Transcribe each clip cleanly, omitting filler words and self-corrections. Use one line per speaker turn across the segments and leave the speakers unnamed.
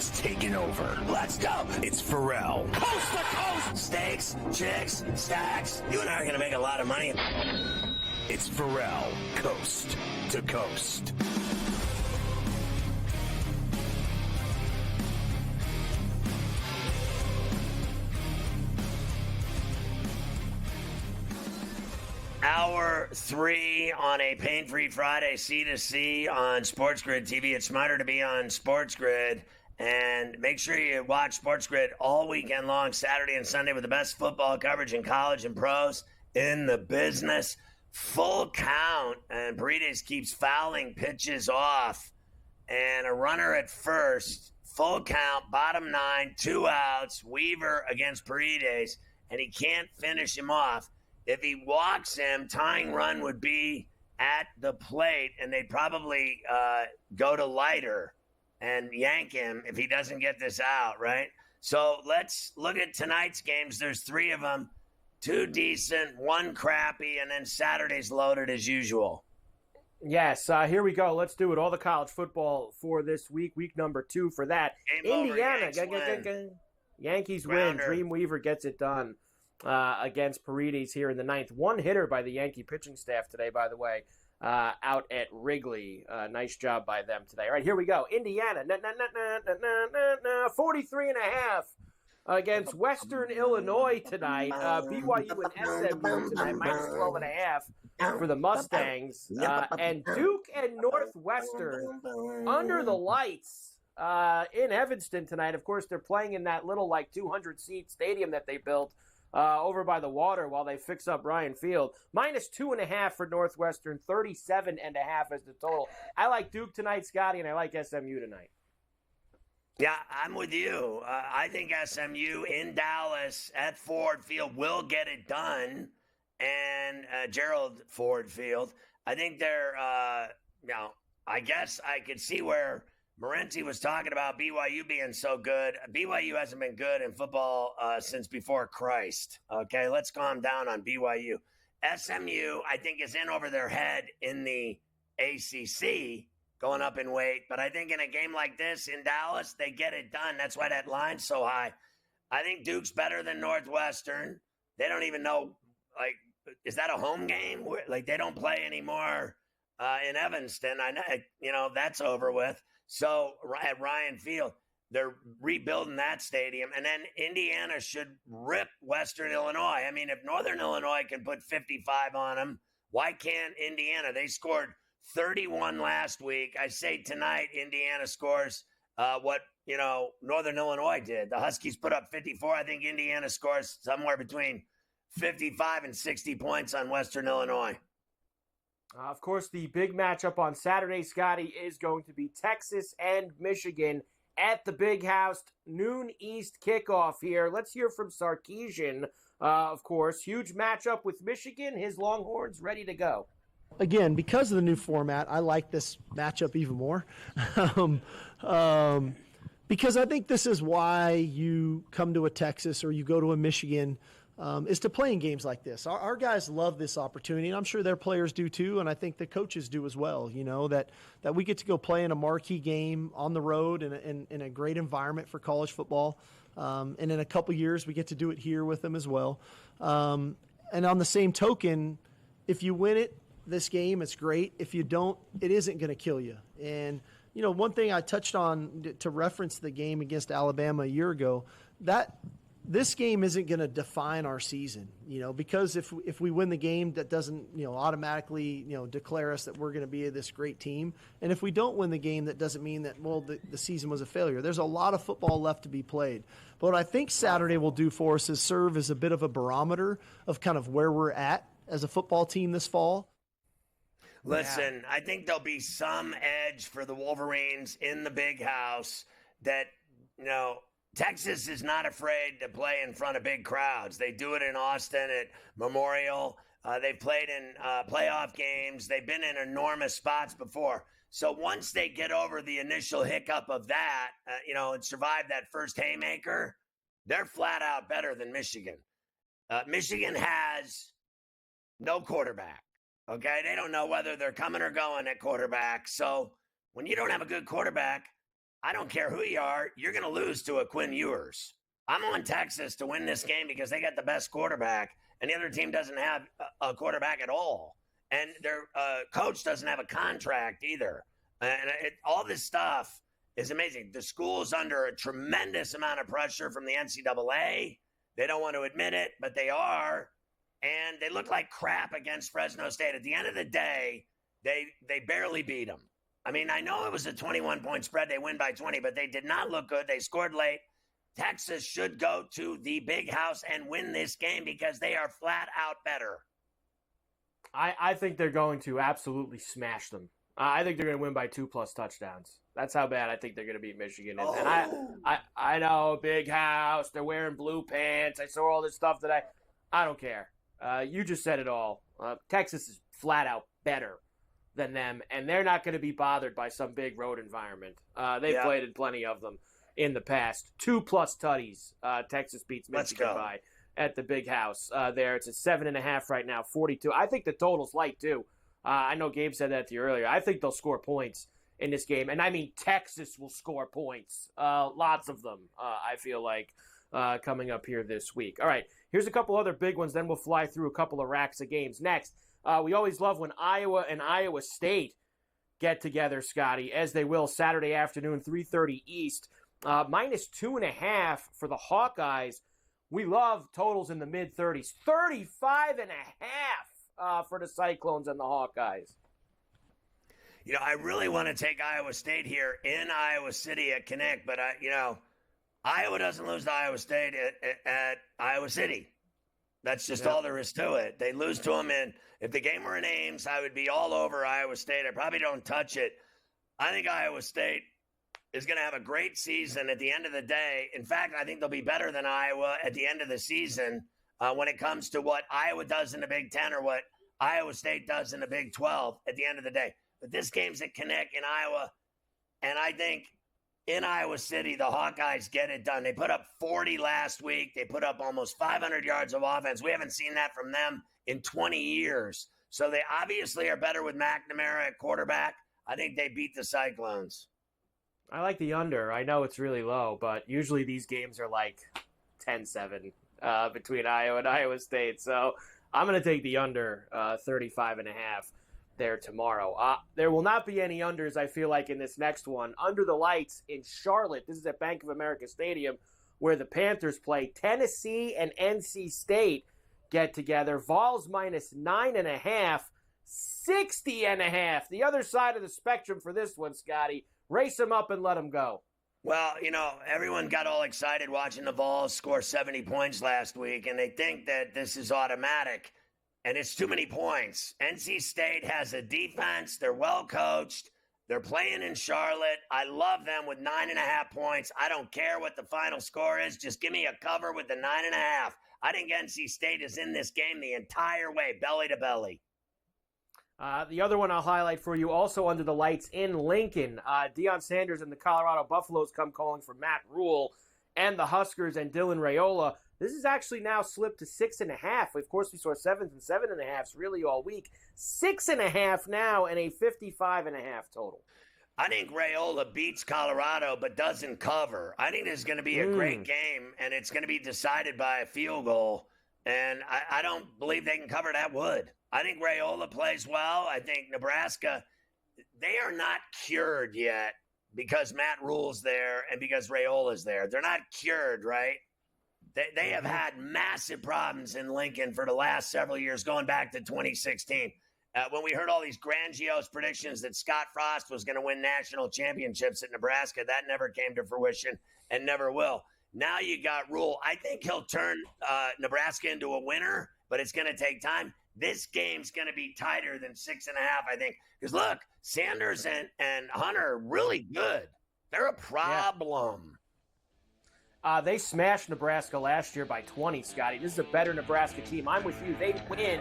is taking over. Let's go. It's Ferrall. Coast to coast. Steaks, chicks, stacks. You and I are going to make a lot of money. It's Ferrall, coast to coast.
Hour 3 on a pain-free Friday, C2C on SportsGrid TV. It's smarter to be on SportsGrid. And make sure you watch SportsGrid all weekend long, Saturday and Sunday, with the best football coverage in college and pros in the business. Full count, and Paredes keeps fouling pitches off. And a runner at first, full count, bottom 9, 2 outs, Weaver against Paredes, and he can't finish him off. If he walks him, tying run would be at the plate, and they'd probably go to Leiter and yank him if he doesn't get this out, right? So let's look at tonight's games. There's 3 of them, 2 decent, 1 crappy, and then Saturday's loaded as usual.
Yes, here we go. Let's do it. All the college football for this week, week number 2 for that.
Game
Indiana,
over,
Yankees
Grounder.
win. Dreamweaver gets it done against Paredes here in the 9th. 1 hitter by the Yankee pitching staff today, by the way, out at Wrigley. Nice job by them today. All right, here we go. Indiana, 43.5 against Western Illinois tonight. BYU and SMU tonight, minus 12.5 for the Mustangs. And Duke and Northwestern under the lights in Evanston tonight. Of course, they're playing in that little 200-seat stadium that they built over by the water while they fix up Ryan Field. Minus 2.5 for Northwestern, 37.5 as the total. I like Duke tonight, Scotty, and I like SMU tonight.
Yeah, I'm with you. I think SMU in Dallas at Ford Field will get it done, and Gerald Ford Field. I think they're, I guess I could see where Morency was talking about BYU being so good. BYU hasn't been good in football since before Christ. Okay, let's calm down on BYU. SMU, I think, is in over their head in the ACC, going up in weight. But I think in a game like this in Dallas, they get it done. That's why that line's so high. I think Duke's better than Northwestern. They don't even know, is that a home game? They don't play anymore in Evanston. I know, that's over with. So at Ryan Field, they're rebuilding that stadium. And then Indiana should rip Western Illinois. I mean, if Northern Illinois can put 55 on them, why can't Indiana? They scored 31 last week. I say tonight Indiana scores what, Northern Illinois did. The Huskies put up 54. I think Indiana scores somewhere between 55 and 60 points on Western Illinois.
Of course, the big matchup on Saturday, Scotty, is going to be Texas and Michigan at the Big House. Noon East kickoff here. Let's hear from Sarkisian, of course. Huge matchup with Michigan. His Longhorns ready to go.
Again, because of the new format, I like this matchup even more. Because I think this is why you come to a Texas or you go to a Michigan, is to play in games like this. Our guys love this opportunity, and I'm sure their players do too, and I think the coaches do as well, that we get to go play in a marquee game on the road in a great environment for college football. And in a couple years, we get to do it here with them as well. And on the same token, if you win this game, it's great. If you don't, it isn't going to kill you. And, one thing I touched on to reference the game against Alabama a year ago, that this game isn't going to define our season, because if we win the game, that doesn't, automatically, declare us that we're going to be this great team. And if we don't win the game, that doesn't mean that, the season was a failure. There's a lot of football left to be played. But what I think Saturday will do for us is serve as a bit of a barometer of kind of where we're at as a football team this fall.
Listen, I think there'll be some edge for the Wolverines in the Big House that, Texas is not afraid to play in front of big crowds. They do it in Austin at Memorial. They've played in playoff games. They've been in enormous spots before. So once they get over the initial hiccup of that, and survive that first haymaker, they're flat out better than Michigan. Michigan has no quarterback. Okay, they don't know whether they're coming or going at quarterback. So when you don't have a good quarterback, I don't care who you are, you're going to lose to a Quinn Ewers. I'm on Texas to win this game because they got the best quarterback, and the other team doesn't have a quarterback at all. And their coach doesn't have a contract either. And all this stuff is amazing. The school's under a tremendous amount of pressure from the NCAA. They don't want to admit it, but they are. And they look like crap against Fresno State. At the end of the day, they barely beat them. I mean, I know it was a 21-point spread. They win by 20, but they did not look good. They scored late. Texas should go to the big house and win this game because they are flat out better.
I think they're going to absolutely smash them. I think they're going to win by 2+ touchdowns. That's how bad I think they're going to beat Michigan. And I know, big house. They're wearing blue pants. I saw all this stuff that I don't care. You just said it all. Texas is flat out better than them, and they're not going to be bothered by some big road environment. They've played in plenty of them in the past. 2+ tutties. Texas beats Michigan by at the big house there. It's at 7.5 right now, 42. I think the total's light too. I know Gabe said that to you earlier. I think they'll score points in this game, and I mean Texas will score points. Lots of them, I feel like, coming up here this week. All right, here's a couple other big ones, then we'll fly through a couple of racks of games. Next, we always love when Iowa and Iowa State get together, Scotty, as they will Saturday afternoon, 3:30 East. -2.5 for the Hawkeyes. We love totals in the mid-30s. 35.5 for the Cyclones and the Hawkeyes.
You know, I really want to take Iowa State here in Iowa City at Connect, but, Iowa doesn't lose to Iowa State at Iowa City. That's just all there is to it. They lose to them, and if the game were in Ames, I would be all over Iowa State. I probably don't touch it. I think Iowa State is going to have a great season at the end of the day. In fact, I think they'll be better than Iowa at the end of the season when it comes to what Iowa does in the Big Ten or what Iowa State does in the Big 12 at the end of the day. But this game's at Connect in Iowa, and I think in Iowa City, the Hawkeyes get it done. They put up 40 last week. They put up almost 500 yards of offense. We haven't seen that from them in 20 years. So they obviously are better with McNamara at quarterback. I think they beat the Cyclones.
I like the under. I know it's really low, but usually these games are like 10-7 between Iowa and Iowa State. So I'm going to take the under 35.5 there tomorrow. There will not be any unders, I feel like, in this next one. Under the lights in Charlotte. This is at Bank of America Stadium where the Panthers play. Tennessee and NC State get together. Vols -9.5, 60.5. The other side of the spectrum for this one, Scotty. Race them up and let them go.
Well, you know, everyone got all excited watching the Vols score 70 points last week, and they think that this is automatic, and it's too many points. NC State has a defense. They're well coached. They're playing in Charlotte. I love them with 9.5 points. I don't care what the final score is. Just give me a cover with the 9.5. I think NC State is in this game the entire way, belly to belly.
The other one I'll highlight for you, also under the lights in Lincoln, Deion Sanders and the Colorado Buffaloes come calling for Matt Rule and the Huskers and Dylan Raiola. This is actually now slipped to 6.5. Of course, we saw 7s and 7.5s really all week. 6.5 now and a 55.5 total.
I think Raiola beats Colorado but doesn't cover. I think this is going to be a great game, and it's going to be decided by a field goal. And I don't believe they can cover that wood. I think Raiola plays well. I think Nebraska, they are not cured yet because Matt Rule's there and because Raiola's there. They're not cured, right? They have had massive problems in Lincoln for the last several years, going back to 2016. When we heard all these grandiose predictions that Scott Frost was going to win national championships at Nebraska, that never came to fruition and never will. Now you got Rule. I think he'll turn Nebraska into a winner, but it's going to take time. This game's going to be tighter than 6.5, I think. Because, look, Sanders and Hunter are really good. They're a problem.
Yeah. They smashed Nebraska last year by 20, Scotty. This is a better Nebraska team. I'm with you. They win,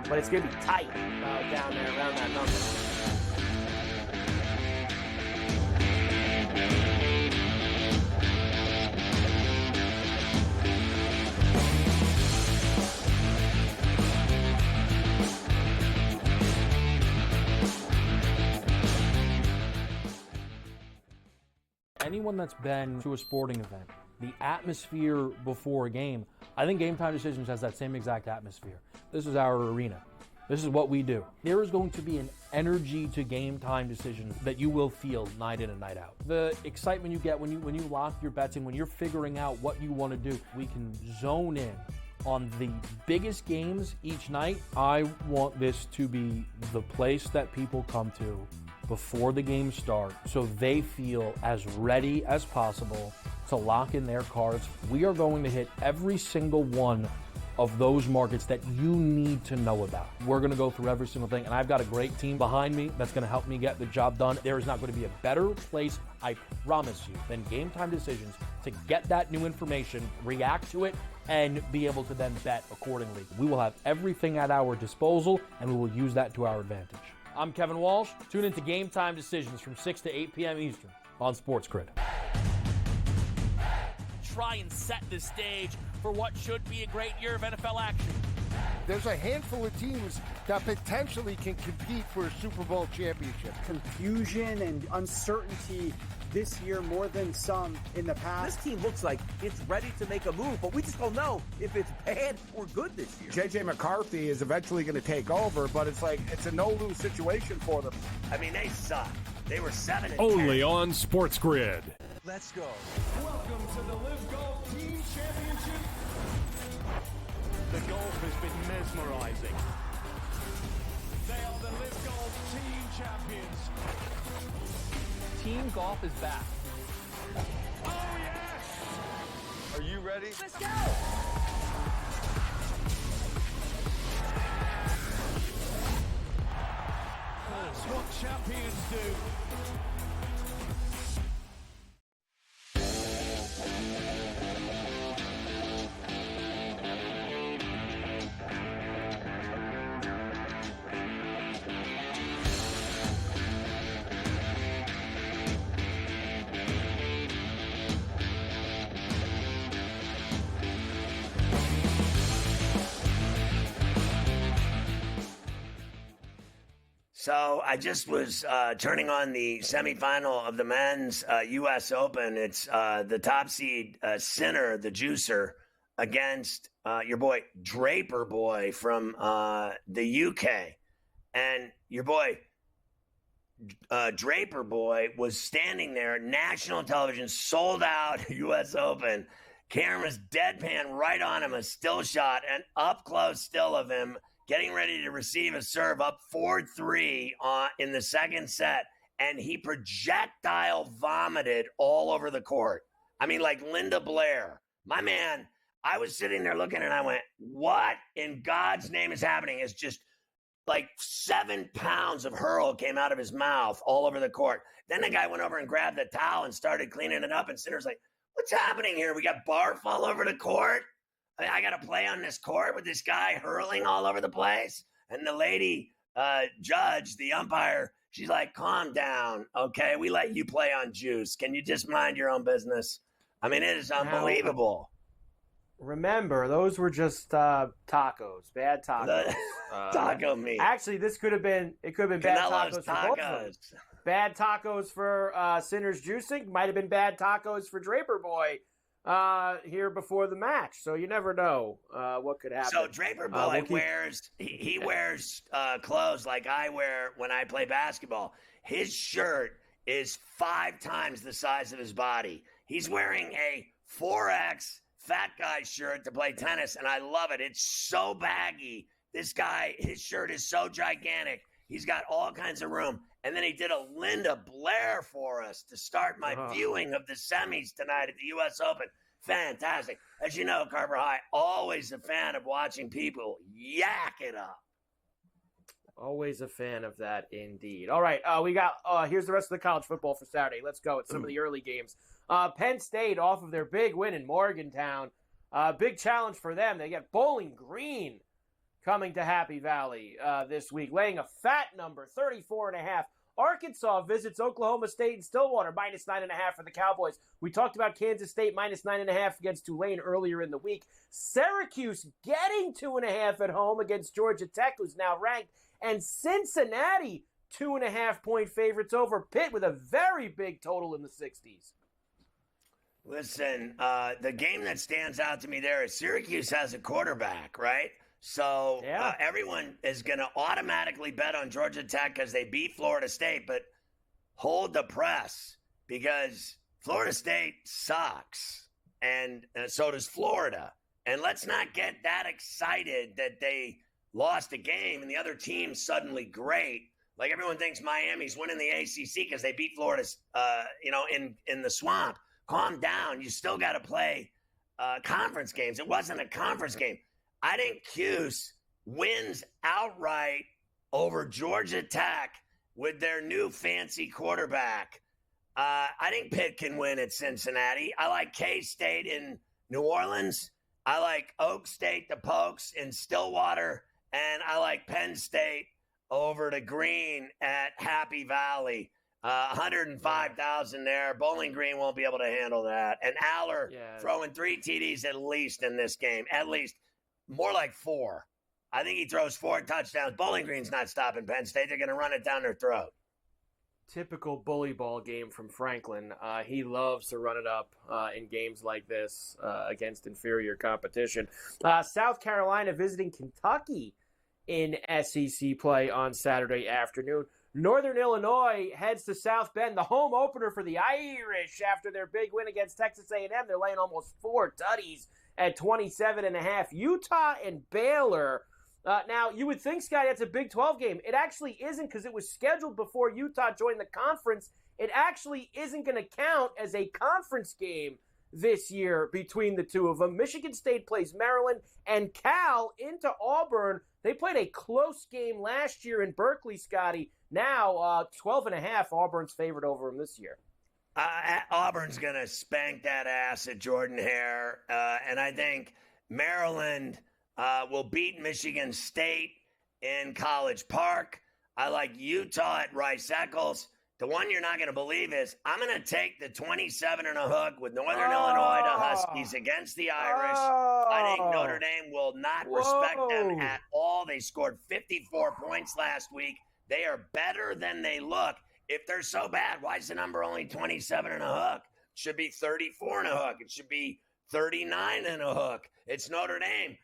but it's going to be tight down there around that number.
anyone that's been to a sporting event, the atmosphere before a game, I think Game Time Decisions has that same exact atmosphere. This is our arena. This is what we do. There is going to be an energy to Game Time Decisions that you will feel night in and night out. The excitement you get when you lock your bets in, when you're figuring out what you want to do, we can zone in on the biggest games each night. I want this to be the place that people come to before the games start so they feel as ready as possible to lock in their cards. We are going to hit every single one of those markets that you need to know about. We're going to go through every single thing, and I've got a great team behind me that's going to help me get the job done. There is not going to be a better place, I promise you, than Game Time Decisions to get that new information, react to it, and be able to then bet accordingly. We will have everything at our disposal, and we will use that to our advantage. I'm Kevin Walsh. Tune into Game Time Decisions from 6 to 8 p.m. Eastern on SportsGrid.
Try and set the stage for what should be a great year of NFL action.
There's a handful of teams that potentially can compete for a Super Bowl championship.
Confusion and uncertainty this year more than some in the past.
This team looks like it's ready to make a move, but we just don't know if it's bad or good this year.
J.J. McCarthy is eventually going to take over, but it's a no-lose situation for them.
I mean, they suck. They were 7-10.
Only on SportsGrid.
Let's go.
Welcome to the Live Golf Team Championship.
The golf has been mesmerizing.
They are the Live Golf Team Champions.
Team golf is back.
Oh, yes!
Are you ready?
Let's go! That's what champions do.
So I just was turning on the semifinal of the men's U.S. Open. It's the top seed Sinner, the juicer, against your boy Draper Boy from the UK. And your boy Draper Boy was standing there, national television, sold out U.S. Open. Cameras deadpan right on him, a still shot, and up close still of him getting ready to receive a serve up 4-3 in the second set, and he projectile vomited all over the court. I mean, like Linda Blair. My man, I was sitting there looking, and I went, what in God's name is happening? It's just like 7 pounds of hurl came out of his mouth all over the court. Then the guy went over and grabbed the towel and started cleaning it up, and Sinner's like, what's happening here? We got barf all over the court? I got to play on this court with this guy hurling all over the place. And the lady judge, the umpire, she's like, calm down, okay? We let you play on juice. Can you just mind your own business? I mean, it is unbelievable.
Remember, those were just tacos, bad tacos.
Taco meat.
Actually, it could have been bad tacos for both of them. Bad tacos for Sinner's juicing. Might have been bad tacos for Draper Boy here before the match. So you never know what could happen.
So Draper Boy wears clothes like I wear when I play basketball. His shirt is 5 times the size of his body. He's wearing a 4X fat guy shirt to play tennis, and I love it. It's so baggy. This guy, his shirt is so gigantic. He's got all kinds of room. And then he did a Linda Blair for us to start my viewing of the semis tonight at the U.S. Open. Fantastic. As you know, Carver High, always a fan of watching people yak it up.
Always a fan of that, indeed. All right, we got here's the rest of the college football for Saturday. Let's go at some of the early games. Penn State off of their big win in Morgantown. Big challenge for them. They get Bowling Green coming to Happy Valley this week, laying a fat number, 34.5. Arkansas visits Oklahoma State in Stillwater, -9.5 for the Cowboys. We talked about Kansas State -9.5 against Tulane earlier in the week. Syracuse getting 2.5 at home against Georgia Tech, who's now ranked. And Cincinnati, 2.5-point favorites over Pitt with a very big total in the 60s.
Listen, the game that stands out to me there is Syracuse has a quarterback, right? So everyone is going to automatically bet on Georgia Tech because they beat Florida State, but hold the press because Florida State sucks, and so does Florida. And let's not get that excited that they lost a game and the other team's suddenly great. Like everyone thinks Miami's winning the ACC because they beat Florida, in the swamp. Calm down. You still got to play conference games. It wasn't a conference game. I think Cuse wins outright over Georgia Tech with their new fancy quarterback. I think Pitt can win at Cincinnati. I like K-State in New Orleans. I like Oak State, the Pokes in Stillwater. And I like Penn State over to Green at Happy Valley. 105,000 there. Bowling Green won't be able to handle that. And Aller throwing 3 TDs at least in this game. At least. More like 4. I think he throws 4 touchdowns. Bowling Green's not stopping Penn State. They're going to run it down their throat.
Typical bully ball game from Franklin. He loves to run it up in games like this against inferior competition. South Carolina visiting Kentucky in SEC play on Saturday afternoon. Northern Illinois heads to South Bend, the home opener for the Irish after their big win against Texas A&M. They're laying almost 4 tutties at 27.5. Utah and Baylor. Now, you would think, Scott, that's a Big 12 game. It actually isn't because it was scheduled before Utah joined the conference. It actually isn't going to count as a conference game this year between the two of them. Michigan State plays Maryland, and Cal into Auburn. They played a close game last year in Berkeley, Scotty. Now, 12.5, Auburn's favored over them this year.
Auburn's going to spank that ass at Jordan-Hare, and I think Maryland will beat Michigan State in College Park. I like Utah at Rice-Eccles. The one you're not going to believe is I'm going to take the 27 and a hook with Northern Illinois to Huskies against the Irish. I think Notre Dame will not respect them at all. They scored 54 points last week. They are better than they look. If they're so bad, why is the number only 27 and a hook? It should be 34 and a hook. It should be 39 and a hook. It's Notre Dame.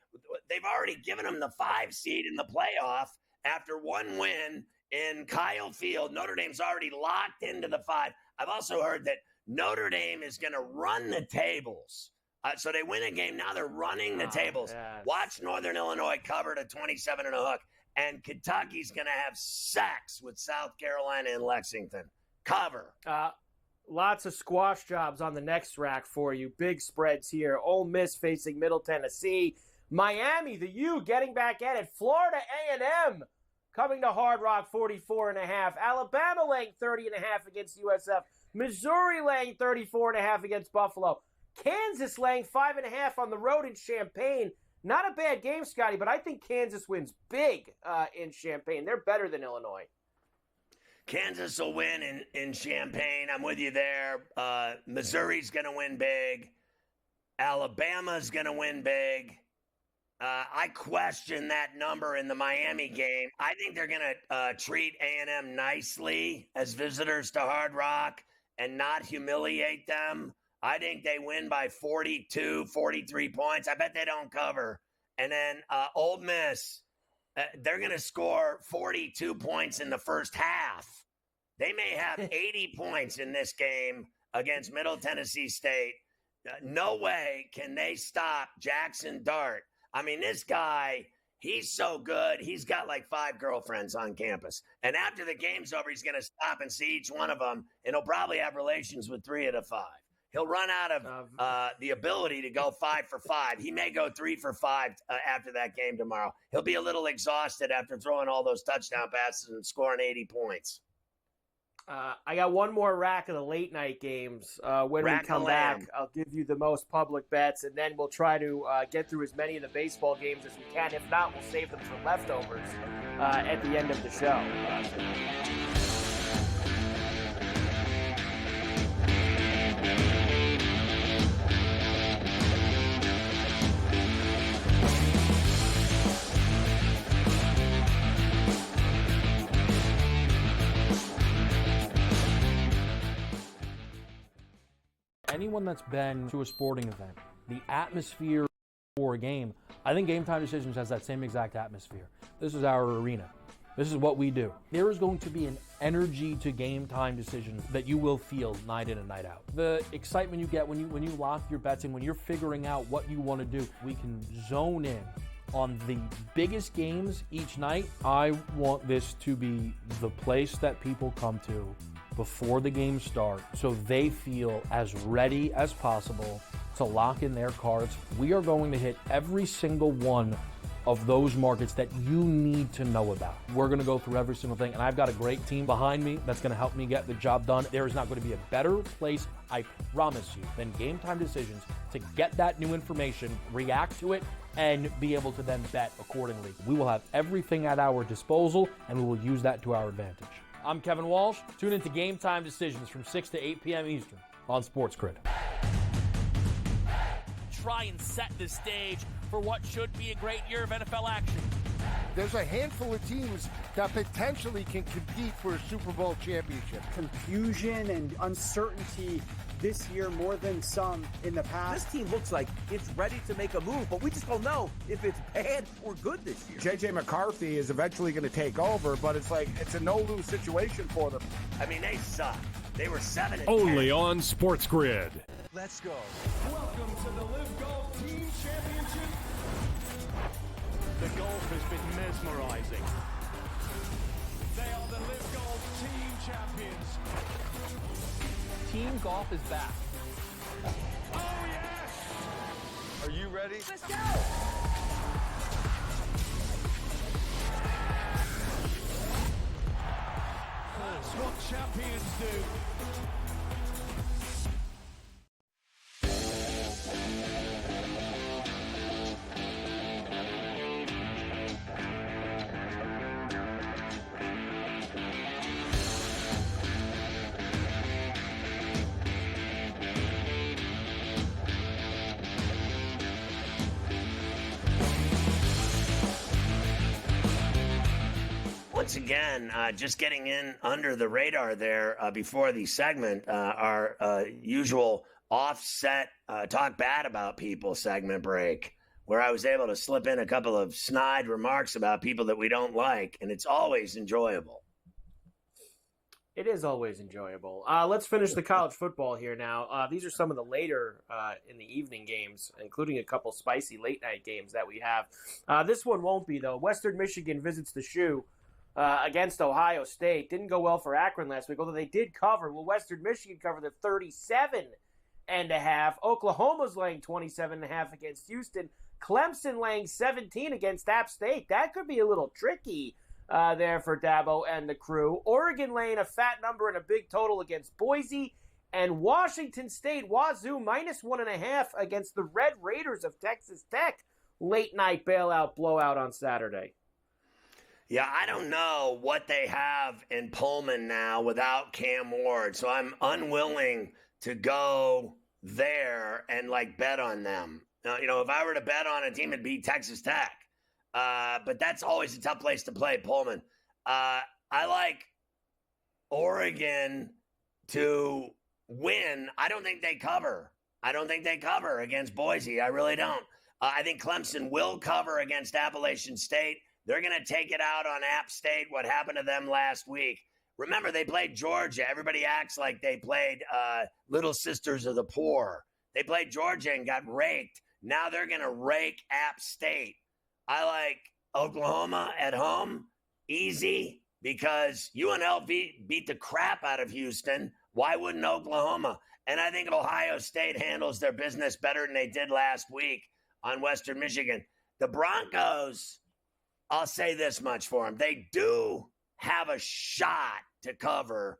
They've already given them the 5 seed in the playoff after one win in Kyle Field. Notre Dame's already locked into the 5. I've also heard that Notre Dame is going to run the tables. So they win a game. Now they're running the tables. Yes. Watch Northern Illinois cover to 27 and a hook. And Kentucky's going to have sex with South Carolina and Lexington. Cover.
Lots of squash jobs on the next rack for you. Big spreads here. Ole Miss facing Middle Tennessee. Miami, the U, getting back at it. Florida A&M coming to Hard Rock, 44.5. Alabama laying 30.5 against USF. Missouri laying 34.5 against Buffalo. Kansas laying 5.5 on the road in Champaign. Not a bad game, Scotty, but I think Kansas wins big in Champaign. They're better than Illinois.
Kansas will win in Champaign. I'm with you there. Missouri's going to win big. Alabama's going to win big. I question that number in the Miami game. I think they're going to treat A&M nicely as visitors to Hard Rock and not humiliate them. I think they win by 42, 43 points. I bet they don't cover. And then Ole Miss, they're going to score 42 points in the first half. They may have 80 points in this game against Middle Tennessee State. No way can they stop Jackson Dart. I mean, this guy, he's so good. He's got like 5 girlfriends on campus. And after the game's over, he's going to stop and see each one of them, and he'll probably have relations with 3 of the 5. He'll run out of the ability to go 5 for 5. He may go 3 for 5 after that game tomorrow. He'll be a little exhausted after throwing all those touchdown passes and scoring 80 points.
I got one more rack of the late night games. When we come back, I'll give you the most public bets, and then we'll try to get through as many of the baseball games as we can. If not, we'll save them for leftovers at the end of the show.
anyone that's been to a sporting event, the atmosphere for a game, I think Game Time Decisions has that same exact atmosphere. This is our arena. This is what we do. There is going to be an energy to Game Time Decisions that you will feel night in and night out. The excitement you get when you lock your bets in, when you're figuring out what you want to do, we can zone in on the biggest games each night. I want this to be the place that people come to before the games start so they feel as ready as possible to lock in their cards. We are going to hit every single one of those markets that you need to know about. We're going to go through every single thing, and I've got a great team behind me that's going to help me get the job done. There is not going to be a better place, I promise you, than Game Time Decisions to get that new information, react to it, and be able to then bet accordingly. We will have everything at our disposal, and we will use that to our advantage. I'm Kevin Walsh. Tune into Game Time Decisions from 6 to 8 p.m. Eastern on SportsGrid.
Try and set the stage for what should be a great year of NFL action.
There's a handful of teams that potentially can compete for a Super Bowl championship.
Confusion and uncertainty this year more than some in the past.
This team looks like it's ready to make a move, but we just don't know if it's bad or good this year.
J.J. McCarthy is eventually going to take over, but it's a no-lose situation for them.
I mean, they suck. They were 7-10.
Only on SportsGrid.
Let's go. Welcome to the Live Golf Team Championship.
The golf has been mesmerizing.
They are the Live Golf Team Champions.
Team golf is back.
Oh, yes!
Are you ready?
Let's go! That's what champions do.
Once again, just getting in under the radar there before the segment, our usual offset talk bad about people segment break, where I was able to slip in a couple of snide remarks about people that we don't like, and it's always enjoyable.
It is always enjoyable. Let's finish the college football here now. These are some of the later in the evening games, including a couple spicy late-night games that we have. This one won't be, though. Western Michigan visits the Shoe against Ohio State. Didn't go well for Akron last week, although they did cover. Will Western Michigan cover the 37.5? Oklahoma's laying 27.5 against Houston. Clemson laying 17 against App State. That could be a little tricky there for Dabo and the crew. Oregon laying a fat number and a big total against Boise. And Washington State, Wazoo, minus 1.5 against the Red Raiders of Texas Tech. Late night bailout blowout on Saturday.
Yeah, I don't know what they have in Pullman now without Cam Ward, so I'm unwilling to go there and bet on them. If I were to bet on a team, it'd be Texas Tech. But that's always a tough place to play, Pullman. I like Oregon to win. I don't think they cover. Against Boise. I really don't. I think Clemson will cover against Appalachian State. They're going to take it out on App State, what happened to them last week. Remember, they played Georgia. Everybody acts like they played Little Sisters of the Poor. They played Georgia and got raked. Now they're going to rake App State. I like Oklahoma at home, easy, because UNLV beat the crap out of Houston. Why wouldn't Oklahoma? And I think Ohio State handles their business better than they did last week on Western Michigan. The Broncos, I'll say this much for them. They do have a shot to cover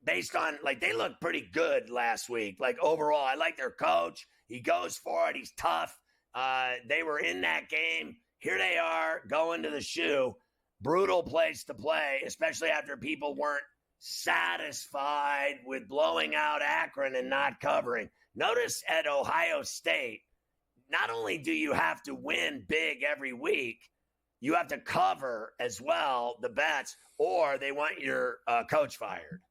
based on, they looked pretty good last week. Overall, I like their coach. He goes for it. He's tough. They were in that game. Here they are going to the Shoe. Brutal place to play, especially after people weren't satisfied with blowing out Akron and not covering. Notice at Ohio State, not only do you have to win big every week, you have to cover as well the bets, or they want your coach fired.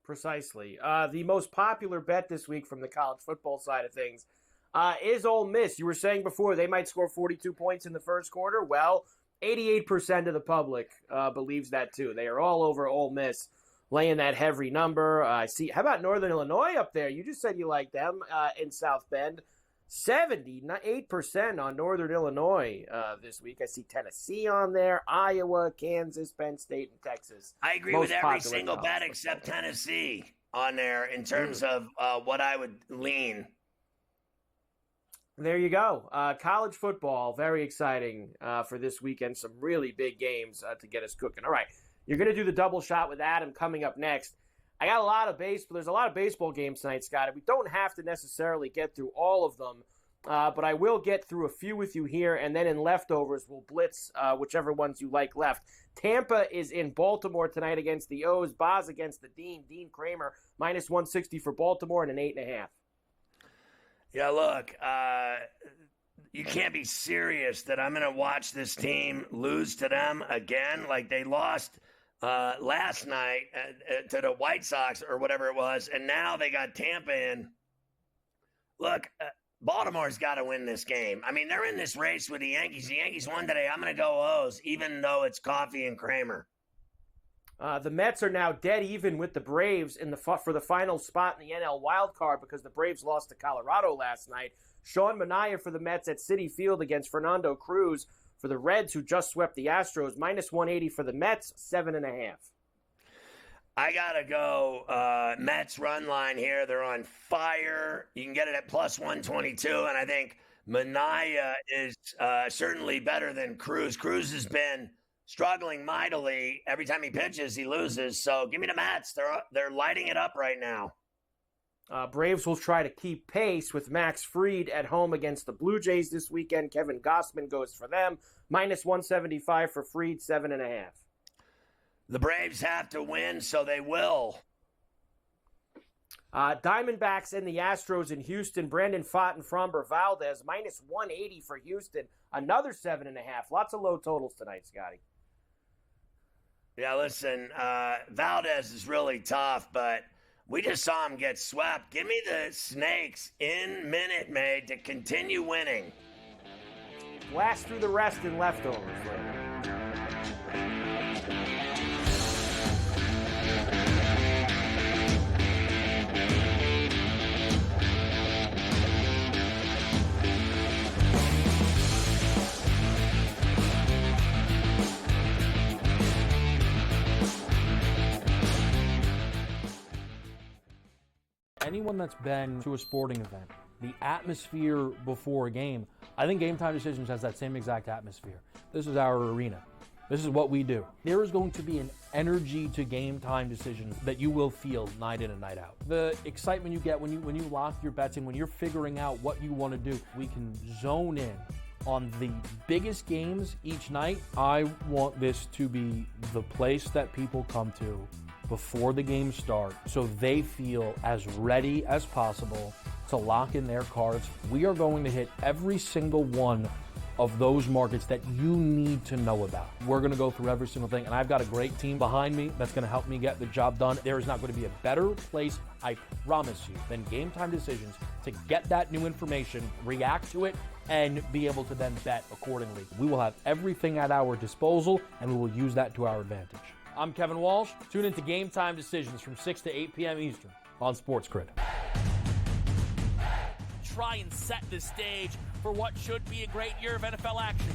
Precisely. The most popular bet this week from the college football side of things is Ole Miss. You were saying before they might score 42 points in the first quarter. Well, 88% of the public believes that too. They are all over Ole Miss, laying that heavy number. I see. How about Northern Illinois up there? You just said you like them in South Bend. 78% on Northern Illinois this week. I see Tennessee on there, Iowa, Kansas, Penn State, and Texas.
I agree with every single bet except Tennessee on there in terms of what I would lean.
There you go. College football, very exciting for this weekend. Some really big games to get us cooking. All right, you're going to do the double shot with Adam coming up next. I got a lot of baseball. There's a lot of baseball games tonight, Scott. We don't have to necessarily get through all of them, but I will get through a few with you here, and then in leftovers, we'll blitz whichever ones you like left. Tampa is in Baltimore tonight against the O's. Boz against the Dean. Dean Kramer, minus 160 for Baltimore and an 8.5.
Yeah, look, you can't be serious that I'm going to watch this team lose to them again. Like they lost last night to the White Sox or whatever it was, and now they got Tampa in. Look, Baltimore's got to win this game. I mean, they're in this race with the Yankees. The Yankees won today. I'm going to go O's, even though it's Coffey and Kramer.
The Mets are now dead even with the Braves for the final spot in the NL wild card because the Braves lost to Colorado last night. Sean Manaea for the Mets at Citi Field against Fernando Cruz for the Reds, who just swept the Astros. Minus 180 for the Mets, 7.5.
I got to go Mets run line here. They're on fire. You can get it at plus 122, and I think Manaea is certainly better than Cruz. Cruz has been struggling mightily. Every time he pitches, he loses. So give me the Mets. They're lighting it up right now.
Braves will try to keep pace with Max Fried at home against the Blue Jays this weekend. Kevin Gausman goes for them. Minus 175 for Fried, 7.5.
The Braves have to win, so they will.
Diamondbacks and the Astros in Houston. Brandon Pfaadt and Framber Valdez. Minus 180 for Houston. Another 7.5. Lots of low totals tonight, Scotty.
Yeah, listen, Valdez is really tough, but we just saw him get swept. Give me the Snakes in Minute Maid to continue winning.
Blast through the rest in leftovers later.
Anyone that's been to a sporting event, the atmosphere before a game, I think Game Time Decisions has that same exact atmosphere. This is our arena. This is what we do. There is going to be an energy to Game Time Decisions that you will feel night in and night out. The excitement you get when you lock your bets in, when you're figuring out what you want to do, we can zone in on the biggest games each night. I want this to be the place that people come to before the games start so they feel as ready as possible to lock in their cards. We are going to hit every single one of those markets that you need to know about. We're going to go through every single thing, and I've got a great team behind me that's going to help me get the job done. There is not going to be a better place, I promise you, than Game Time Decisions to get that new information, react to it, and be able to then bet accordingly. We will have everything at our disposal, and we will use that to our advantage. I'm Kevin Walsh. Tune into Game Time Decisions from 6 to 8 p.m. Eastern on SportsGrid.
Try and set the stage for what should be a great year of NFL action.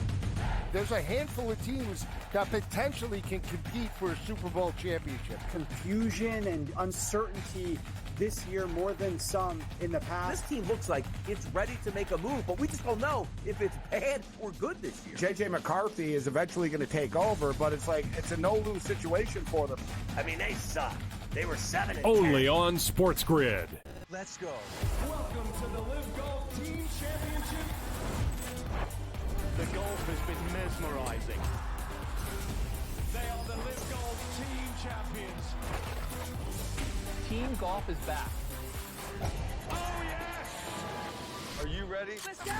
There's a handful of teams that potentially can compete for a Super Bowl championship.
Confusion and uncertainty this year more than some in the past.
This team looks like it's ready to make a move, but we just don't know if it's bad or good this year.
J.J. McCarthy is eventually going to take over, but it's a no-lose situation for them.
I mean, they suck. They were 7-10.
Only on SportsGrid.
Let's go. Welcome to the Live Golf Team Championship.
The golf has been mesmerizing.
They are the Live Golf Team Champions.
Team golf is back.
Oh, yes!
Are you ready?
Let's go!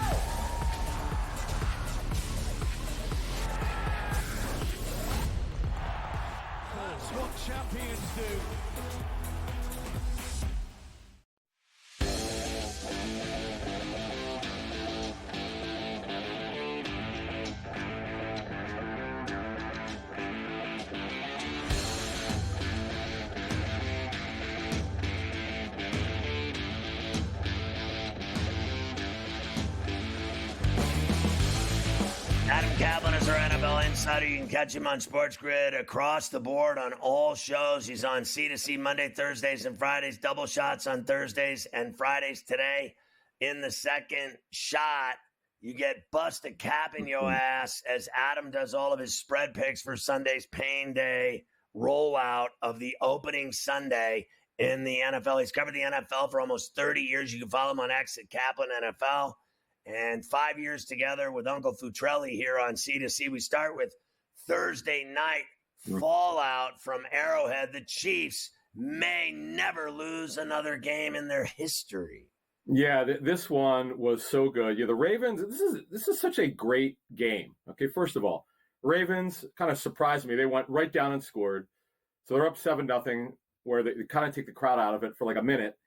That's what champions do.
Caplan is our NFL insider. You can catch him on SportsGrid across the board on all shows. He's on C2C Monday, Thursdays, and Fridays. Double shots on Thursdays and Fridays. Today, in the second shot, you get busted capping your ass as Adam does all of his spread picks for Sunday's Pain Day rollout of the opening Sunday in the NFL. He's covered the NFL for almost 30 years. You can follow him on X at Caplan NFL. And 5 years together with Uncle Futrelli here on C2C. We start with Thursday night fallout from Arrowhead. The Chiefs may never lose another game in their history.
Yeah, this one was so good. Yeah, the Ravens, this is such a great game. Okay, first of all, Ravens kind of surprised me. They went right down and scored. So they're up 7-0, where they kind of take the crowd out of it for like a minute.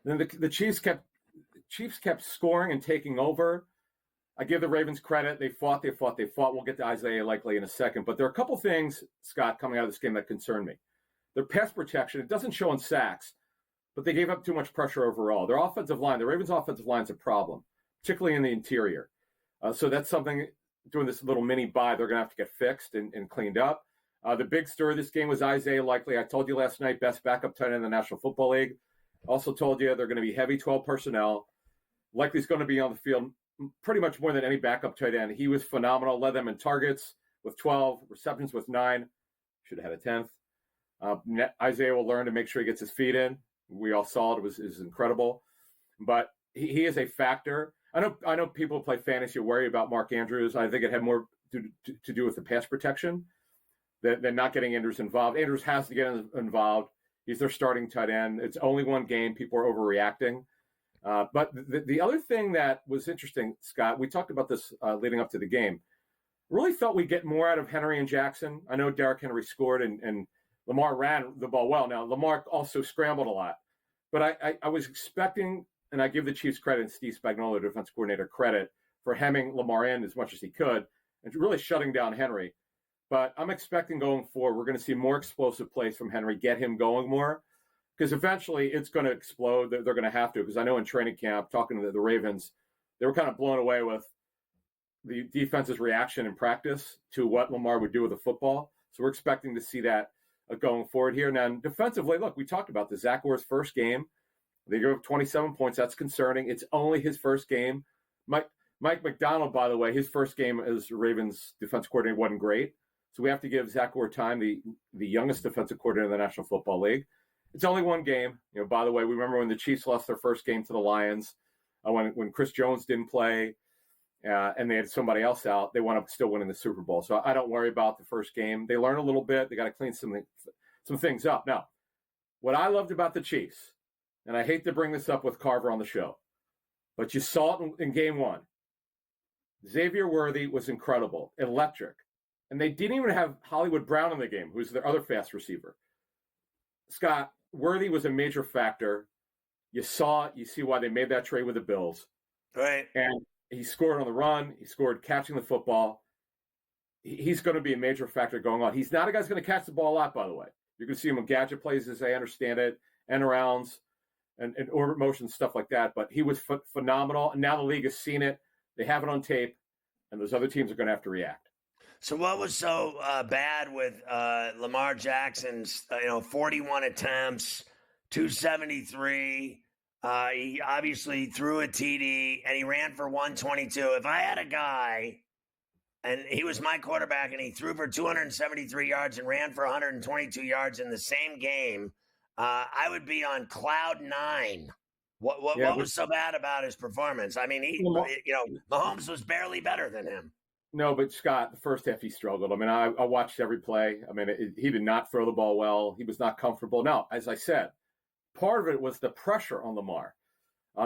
Then the Chiefs kept scoring and taking over. I give the Ravens credit. They fought. We'll get to Isaiah likely in a second. But there are a couple things, Scott, coming out of this game that concern me. Their pass protection, it doesn't show in sacks, but they gave up too much pressure overall. Their offensive line, the Ravens' offensive line is a problem, particularly in the interior. So that's something, during this little mini bye, they're going to have to get fixed and cleaned up. The big story of this game was Isaiah likely. I told you last night, best backup tight end in the National Football League. Also told you they're going to be heavy 12 personnel. Likely is going to be on the field pretty much more than any backup tight end. He was phenomenal, led them in targets with 12, receptions with 9. Should have had a 10th. Isaiah will learn to make sure he gets his feet in. We all saw it. It was incredible. But he is a factor. I know people play fantasy worry about Mark Andrews. I think it had more to do with the pass protection than not getting Andrews involved. Andrews has to get involved. He's their starting tight end. It's only one game. People are overreacting. But the other thing that was interesting, Scott, we talked about this leading up to the game. Really felt we'd get more out of Henry and Jackson. I know Derrick Henry scored and Lamar ran the ball well. Now, Lamar also scrambled a lot. But I was expecting, and I give the Chiefs credit and Steve Spagnuolo, defense coordinator, credit for hemming Lamar in as much as he could and really shutting down Henry. But I'm expecting going forward, we're going to see more explosive plays from Henry, get him going more. Because eventually it's going to explode. They're going to have to. Because I know in training camp, talking to the Ravens, they were kind of blown away with the defense's reaction in practice to what Lamar would do with the football. So we're expecting to see that going forward here. Now, defensively, look, we talked about this. Zach Orr's first game. They give up 27 points. That's concerning. It's only his first game. Mike McDonald, by the way, his first game as Ravens defense coordinator wasn't great. So we have to give Zach Orr time, the youngest defensive coordinator in the National Football League. It's only one game. By the way, we remember when the Chiefs lost their first game to the Lions, when Chris Jones didn't play and they had somebody else out, they wound up still winning the Super Bowl. So I don't worry about the first game. They learn a little bit. They got to clean some things up. Now, what I loved about the Chiefs, and I hate to bring this up with Carver on the show, but you saw it in game one. Xavier Worthy was incredible, electric. And they didn't even have Hollywood Brown in the game, who's their other fast receiver. Scott, Worthy was a major factor. You saw it. You see why they made that trade with the Bills.
Right.
And he scored on the run. He scored catching the football. He's going to be a major factor going on. He's not a guy who's going to catch the ball a lot, by the way. You're going to see him in gadget plays, as I understand it, end arounds and orbit motion, stuff like that. But he was phenomenal. And now the league has seen it. They have it on tape. And those other teams are going to have to react.
So what was so bad with Lamar Jackson's, 41 attempts, 273? He obviously threw a TD, and he ran for 122. If I had a guy, and he was my quarterback, and he threw for 273 yards and ran for 122 yards in the same game, I would be on cloud 9. What was so bad about his performance? I mean, Mahomes was barely better than him.
No, but Scott, the first half he struggled. I mean, I watched every play. I mean, he did not throw the ball well. He was not comfortable. Now, as I said, part of it was the pressure on Lamar,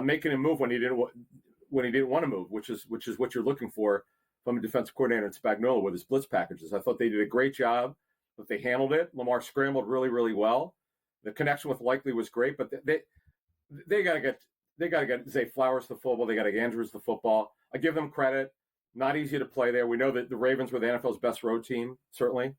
making him move when he didn't want to move, which is what you're looking for from a defensive coordinator in Spagnuolo with his blitz packages. I thought they did a great job, but they handled it. Lamar scrambled really, really well. The connection with Likely was great, but they got to get Zay Flowers the football. They got to get Andrews the football. I give them credit. Not easy to play there. We know that the Ravens were the NFL's best road team, certainly,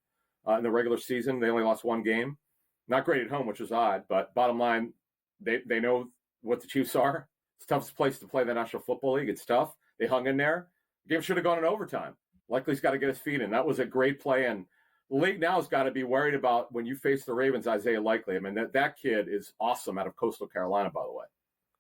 in the regular season. They only lost one game. Not great at home, which is odd, but bottom line, they know what the Chiefs are. It's the toughest place to play the National Football League. It's tough. They hung in there. The game should have gone in overtime. Likely's got to get his feet in. That was a great play, and the league now has got to be worried about when you face the Ravens, Isaiah Likely. I mean, that kid is awesome out of Coastal Carolina, by the way.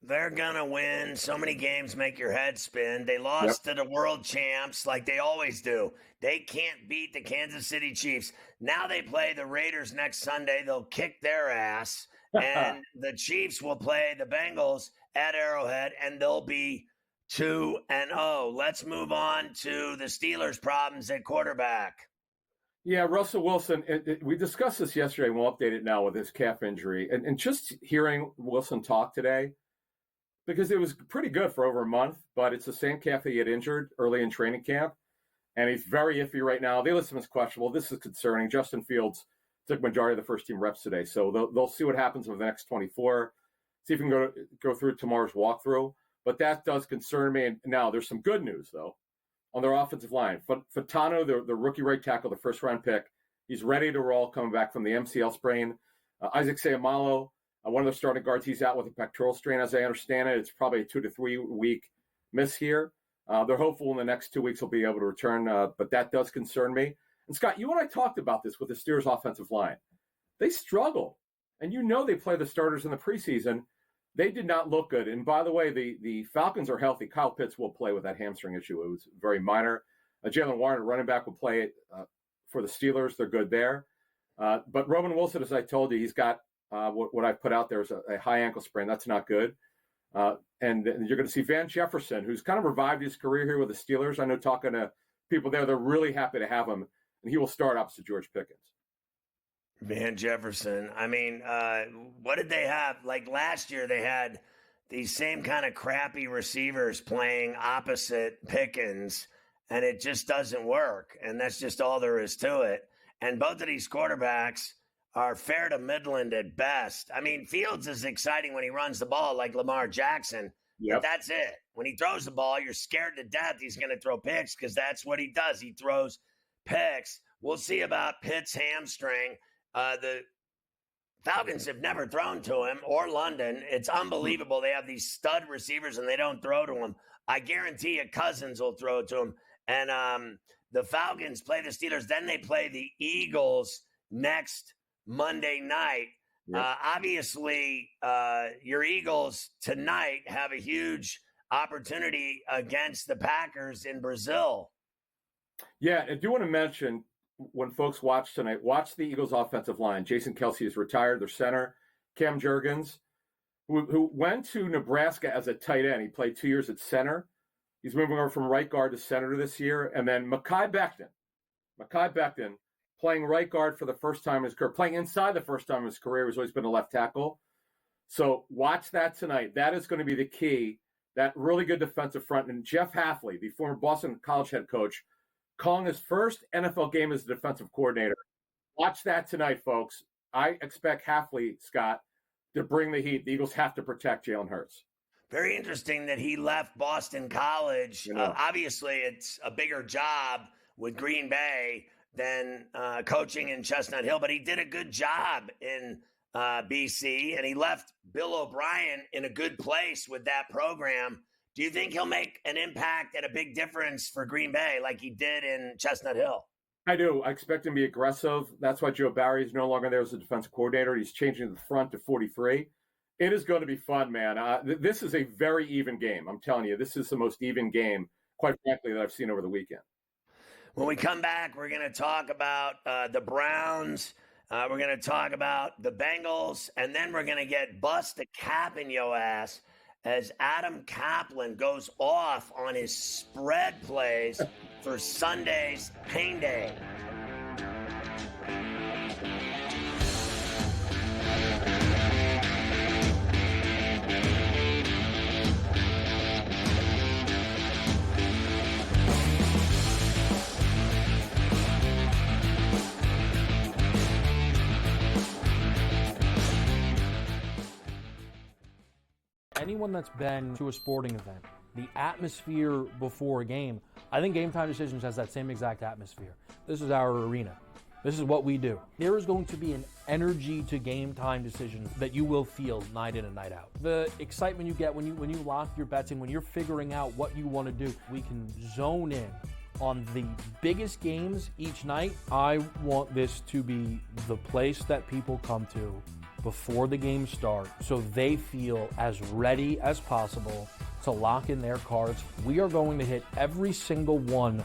They're going to win. So many games make your head spin. They lost to the world champs like they always do. They can't beat the Kansas City Chiefs. Now they play the Raiders next Sunday. They'll kick their ass. And the Chiefs will play the Bengals at Arrowhead, and they'll be 2-0. Let's move on to the Steelers' problems at quarterback.
Yeah, Russell Wilson, we discussed this yesterday, and we'll update it now with his calf injury. And just hearing Wilson talk today, because it was pretty good for over a month, but it's the same calf that he had injured early in training camp, and he's very iffy right now. They list him as questionable. This is concerning. Justin Fields took majority of the first-team reps today, so they'll see what happens over the next 24, see if we can go through tomorrow's walkthrough. But that does concern me. And now there's some good news, though, on their offensive line. Fatano, the rookie right tackle, the first-round pick, he's ready to roll coming back from the MCL sprain. Isaac Seumalo, one of the starting guards, he's out with a pectoral strain, as I understand it. It's probably a 2 to 3 week miss here. They're hopeful in the next 2 weeks he'll be able to return, but that does concern me. And Scott, you and I talked about this with the Steelers' offensive line. They struggle, and they play the starters in the preseason. They did not look good. And by the way, the Falcons are healthy. Kyle Pitts will play with that hamstring issue. It was very minor. Jalen Warren, running back, will play for the Steelers. They're good there. But Roman Wilson, as I told you, he's got what I put out there is a high ankle sprain. That's not good. And you're going to see Van Jefferson, who's kind of revived his career here with the Steelers. I know talking to people there, they're really happy to have him. And he will start opposite George Pickens.
Van Jefferson. I mean, what did they have? Like last year, they had these same kind of crappy receivers playing opposite Pickens, and it just doesn't work. And that's just all there is to it. And both of these quarterbacks are fair to Midland at best. I mean, Fields is exciting when he runs the ball like Lamar Jackson. But that's it. When he throws the ball, you're scared to death he's going to throw picks because that's what he does. He throws picks. We'll see about Pitt's hamstring. The Falcons have never thrown to him or London. It's unbelievable. They have these stud receivers and they don't throw to him. I guarantee you Cousins will throw to him. And the Falcons play the Steelers. Then they play the Eagles next Monday night. Obviously, your Eagles tonight have a huge opportunity against the Packers in Brazil.
Yeah, I do want to mention, when folks watch tonight, watch the Eagles' offensive line. Jason Kelce is retired, their center. Cam Jurgens, who went to Nebraska as a tight end. He played 2 years at center. He's moving over from right guard to center this year. And then Mekhi Becton, playing right guard for the first time in his career, playing inside the first time in his career. He's always been a left tackle. So watch that tonight. That is going to be the key, that really good defensive front. And Jeff Hafley, the former Boston College head coach, calling his first NFL game as a defensive coordinator. Watch that tonight, folks. I expect Hafley, Scott, to bring the heat. The Eagles have to protect Jalen Hurts.
Very interesting that he left Boston College. Obviously, it's a bigger job with Green Bay than coaching in Chestnut Hill, but he did a good job in BC, and he left Bill O'Brien in a good place with that program. Do you think he'll make an impact and a big difference for Green Bay like he did in Chestnut Hill?
I do. I expect him to be aggressive. That's why Joe Barry is no longer there as a defensive coordinator. He's changing the front to 43. It is going to be fun, man. This is a very even game. I'm telling you, this is the most even game, quite frankly, that I've seen over the weekend.
When we come back, we're going to talk about the Browns. We're going to talk about the Bengals, and then we're going to get bust a cap in your ass as Adam Caplan goes off on his spread plays for Sunday's Pain Day.
Anyone that's been to a sporting event, the atmosphere before a game, I think Game Time Decisions has that same exact atmosphere. This is our arena. This is what we do. There is going to be an energy to Game Time Decisions that you will feel night in and night out. The excitement you get when you lock your bets in, when you're figuring out what you want to do, we can zone in on the biggest games each night, I want this to be the place that people come to before the games start so they feel as ready as possible to lock in their cards. We are going to hit every single one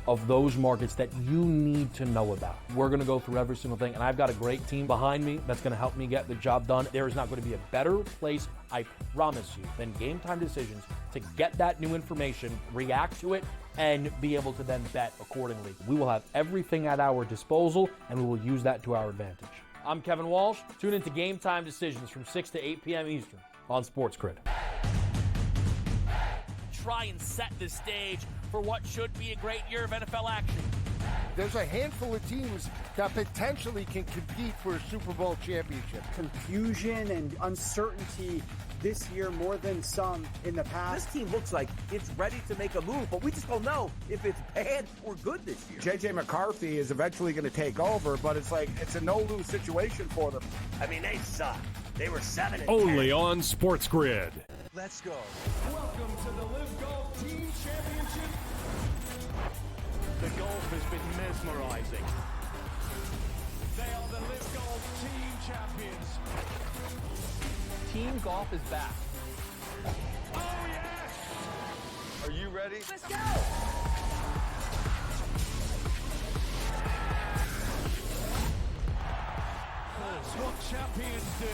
of those markets that you need to know about. We're going to go through every single thing, and I've got a great team behind me that's going to help me get the job done. There is not going to be a better place, I promise you, than Game Time Decisions to get that new information, react to it, and be able to then bet accordingly. We will have everything at our disposal, and we will use that to our advantage. I'm Kevin Walsh. Tune into Game Time Decisions from 6 to 8 p.m. Eastern on SportsGrid.
Try and set the stage for what should be a great year of NFL action.
There's a handful of teams that potentially can compete for a Super Bowl championship.
Confusion and uncertainty this year more than some in the past.
This team looks like it's ready to make a move, but we just don't know if it's bad or good this year.
J.J. McCarthy is eventually going to take over, but it's like it's a no-lose situation for them.
I mean, they suck. They were 7-10.
Only on SportsGrid.
Let's go.
Welcome to the Live Golf Team Championship.
The golf has been mesmerizing.
They are the Live Golf Team Champions.
Team golf is back.
Oh, yes!
Are you ready?
Let's go! That's what champions do.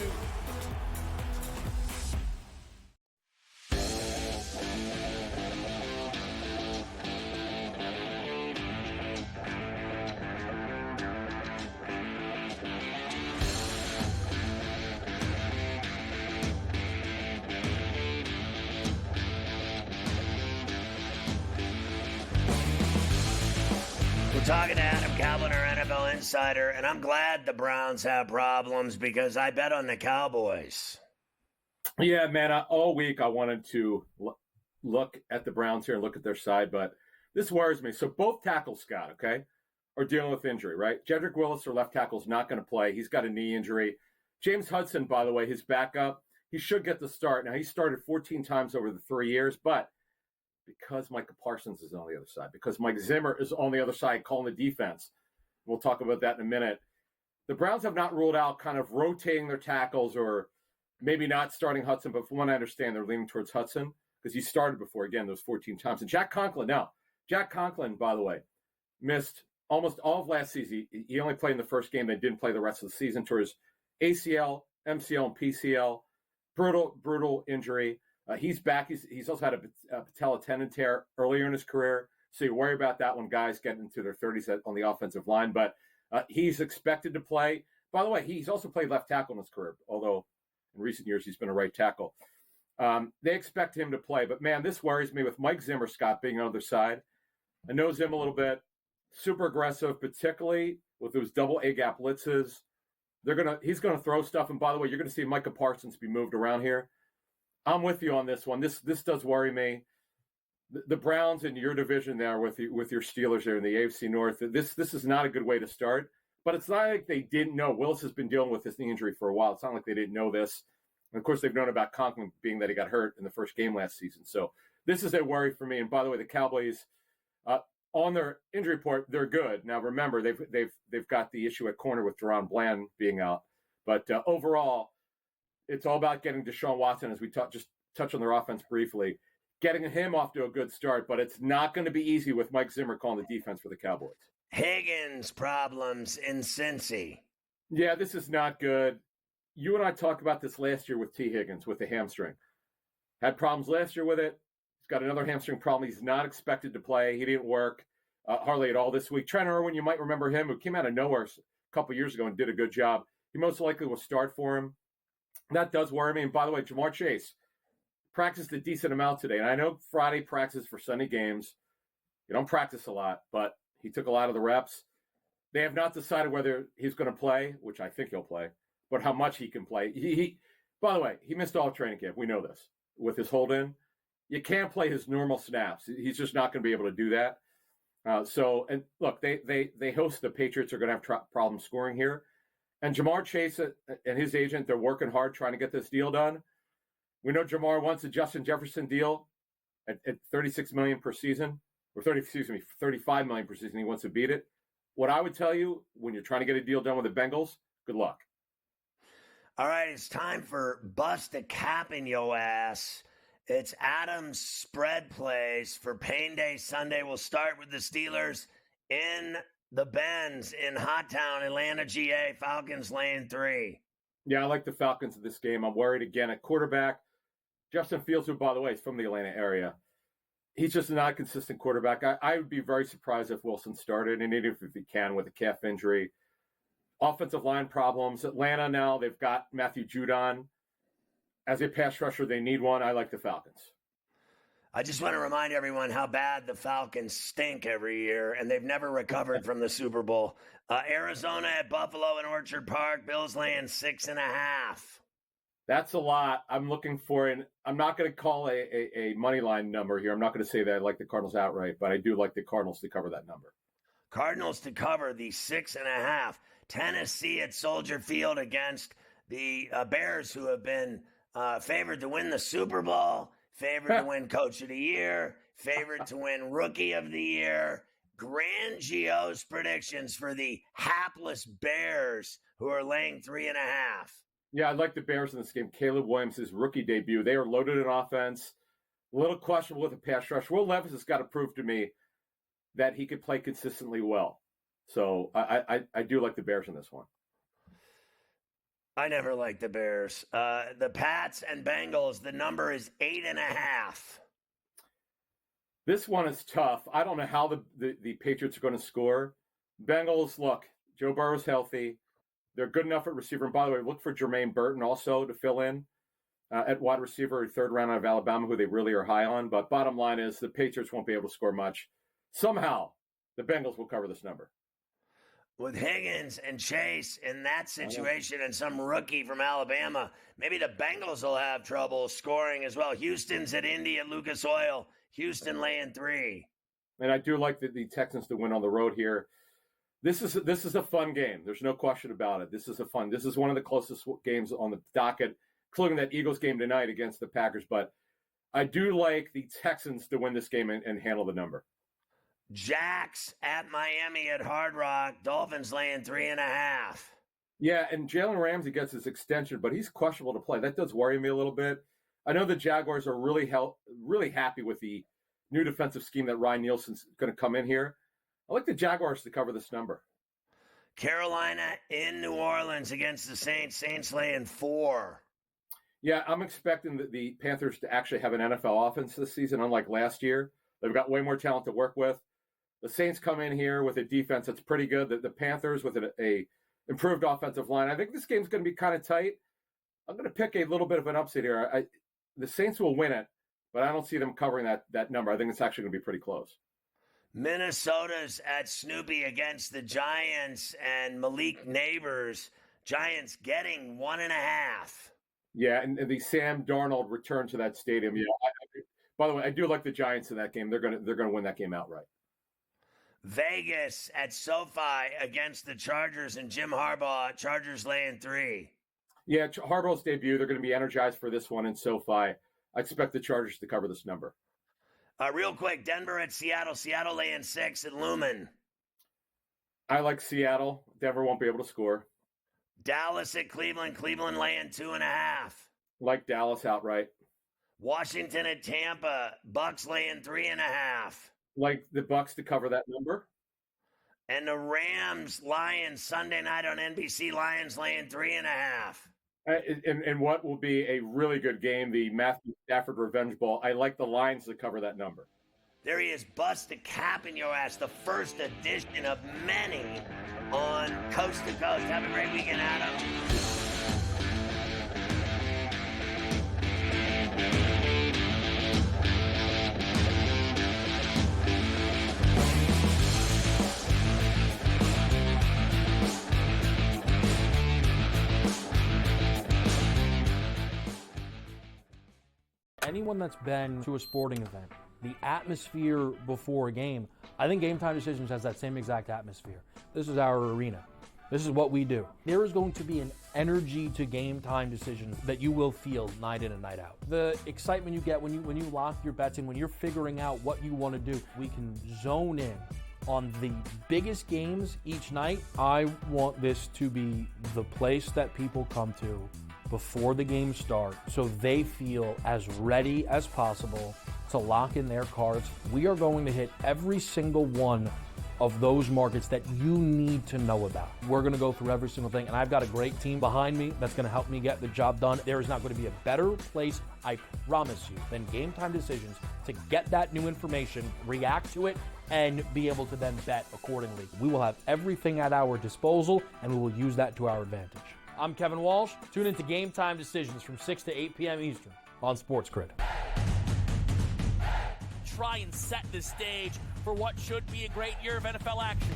We're talking to Adam Caplan, our NFL insider, and I'm glad the Browns have problems because I bet on the Cowboys.
Yeah, man, all week I wanted to look at the Browns here and look at their side, but this worries me. So both tackles, Scott, okay, are dealing with injury, right? Jedrick Willis, their left tackle, is not going to play. He's got a knee injury. James Hudson, by the way, his backup, he should get the start. Now, he started 14 times over the 3 years, but because Micah Parsons is on the other side, because Mike Zimmer is on the other side calling the defense. We'll talk about that in a minute. The Browns have not ruled out kind of rotating their tackles or maybe not starting Hudson, but from what I understand, they're leaning towards Hudson because he started before, again, those 14 times. And Jack Conklin, by the way, missed almost all of last season. He only played in the first game and didn't play the rest of the season towards ACL, MCL, and PCL. Brutal injury. He's back. He's also had a patella tendon tear earlier in his career. So you worry about that when guys get into their 30s on the offensive line. But he's expected to play. By the way, he's also played left tackle in his career, although in recent years he's been a right tackle. They expect him to play. But, man, this worries me with Mike Zimmer, Scott, being on the other side. I know Zim a little bit. Super aggressive, particularly with those double A-gap blitzes. He's going to throw stuff. And, by the way, you're going to see Micah Parsons be moved around here. I'm with you on this one. This does worry me. The Browns in your division there with your Steelers there in the AFC North, this is not a good way to start. But it's not like they didn't know. Willis has been dealing with this knee injury for a while. It's not like they didn't know this. And, of course, they've known about Conklin being that he got hurt in the first game last season. So this is a worry for me. And, by the way, the Cowboys, on their injury report, they're good. Now, remember, they've got the issue at corner with Deron Bland being out. But overall, it's all about getting Deshaun Watson, as we just touch on their offense briefly, getting him off to a good start. But it's not going to be easy with Mike Zimmer calling the defense for the Cowboys.
Higgins problems in Cincy.
Yeah, this is not good. You and I talked about this last year with T. Higgins with the hamstring. Had problems last year with it. He's got another hamstring problem. He's not expected to play. He didn't work hardly at all this week. Trent Irwin, you might remember him, who came out of nowhere a couple years ago and did a good job. He most likely will start for him. That does worry me. And by the way, Jamar Chase practiced a decent amount today. And I know Friday practice for Sunday games. You don't practice a lot, but he took a lot of the reps. They have not decided whether he's going to play, which I think he'll play, but how much he can play. He by the way, he missed all training camp. We know this. With his hold-in, you can't play his normal snaps. He's just not going to be able to do that. And look, they host the Patriots are going to have problems scoring here. And Jamar Chase and his agent, they're working hard trying to get this deal done. We know Jamar wants a Justin Jefferson deal at $36 million per season. or 35 million per season. He wants to beat it. What I would tell you when you're trying to get a deal done with the Bengals, good luck.
All right, it's time for Bust a Cap in Yo Ass. It's Adam's spread plays for Pain Day Sunday. We'll start with the Steelers in the Benz in Hot Town, Atlanta, GA. Falcons laying 3.
Yeah, I like the Falcons in this game. I'm worried again at quarterback. Justin Fields, who, by the way, is from the Atlanta area. He's just not a consistent quarterback. I would be very surprised if Wilson started, and even if he can, with a calf injury. Offensive line problems. Atlanta now, they've got Matthew Judon. As a pass rusher, they need one. I like the Falcons.
I just want to remind everyone how bad the Falcons stink every year, and they've never recovered from the Super Bowl. Arizona at Buffalo in Orchard Park. Bills laying 6.5.
That's a lot. I'm looking for I'm not going to call a money line number here. I'm not going to say that I like the Cardinals outright, but I do like the Cardinals to cover that number.
Cardinals to cover the 6.5. Tennessee at Soldier Field against the Bears, who have been favored to win the Super Bowl, favored to win Coach of the Year, favored to win Rookie of the Year. Grandiose predictions for the hapless Bears, who are laying 3.5.
Yeah, I like the Bears in this game. Caleb Williams' rookie debut. They are loaded in offense. A little questionable with a pass rush. Will Levis has got to prove to me that he could play consistently well. So I do like the Bears in this one.
I never liked the Bears. The Pats and Bengals, the number is 8.5.
This one is tough. I don't know how the Patriots are going to score. Bengals, look, Joe Burrow's healthy. They're good enough at receiver. And by the way, look for Jermaine Burton also to fill in at wide receiver, 3rd round out of Alabama, who they really are high on. But bottom line is the Patriots won't be able to score much. Somehow, the Bengals will cover this number.
With Higgins and Chase in that situation and some rookie from Alabama, maybe the Bengals will have trouble scoring as well. Houston's at Indy at Lucas Oil. Houston laying 3.
And I do like the Texans to win on the road here. This is a fun game. There's no question about it. This is one of the closest games on the docket, including that Eagles game tonight against the Packers. But I do like the Texans to win this game and handle the number.
Jacks at Miami at Hard Rock. Dolphins laying 3.5.
Yeah, and Jalen Ramsey gets his extension, but he's questionable to play. That does worry me a little bit. I know the Jaguars are really happy with the new defensive scheme that Ryan Nielsen's going to come in here. I like the Jaguars to cover this number.
Carolina in New Orleans against the Saints. Saints laying 4.
Yeah, I'm expecting the Panthers to actually have an NFL offense this season, unlike last year. They've got way more talent to work with. The Saints come in here with a defense that's pretty good. The Panthers with a improved offensive line. I think this game's going to be kind of tight. I'm going to pick a little bit of an upset here. The Saints will win it, but I don't see them covering that number. I think it's actually going to be pretty close.
Minnesota's at Snoopy against the Giants and Malik Neighbors. Giants getting 1.5.
Yeah, and the Sam Darnold return to that stadium. Yeah. By the way, I do like the Giants in that game. They're gonna win that game outright.
Vegas at SoFi against the Chargers and Jim Harbaugh. Chargers laying 3.
Yeah, Harbaugh's debut. They're going to be energized for this one in SoFi. I expect the Chargers to cover this number.
Real quick, Denver at Seattle. Seattle laying 6 at Lumen.
I like Seattle. Denver won't be able to score.
Dallas at Cleveland. Cleveland laying 2.5.
Like Dallas outright.
Washington at Tampa. Bucks laying 3.5.
Like the Bucks to cover that number.
And the Rams Lions Sunday night on NBC. Lions laying 3.5.
And what will be a really good game, the Matthew Stafford Revenge Bowl. I like the Lions to cover that number.
There he is, Bust a Cap in Your Ass, the first edition of many on Coast to Coast. Have a great weekend, Adam.
Anyone that's been to a sporting event, the atmosphere before a game, I think Game Time Decisions has that same exact atmosphere. This is our arena. This is what we do. There is going to be an energy to game time decisions that you will feel night in and night out. The excitement you get when you lock your bets in, when you're figuring out what you want to do, we can zone in on the biggest games each night. I want this to be the place that people come to before the games start so they feel as ready as possible to lock in their cards. We are going to hit every single one of those markets that you need to know about. We're going to go through every single thing, and I've got a great team behind me that's going to help me get the job done. There is not going to be a better place, I promise you, than Game Time Decisions to get that new information, react to it, and be able to then bet accordingly. We will have everything at our disposal, and we will use that to our advantage. I'm Kevin Walsh. Tune into Game Time Decisions from 6 to 8 p.m. Eastern on SportsGrid.
Try and set the stage for what should be a great year of NFL action.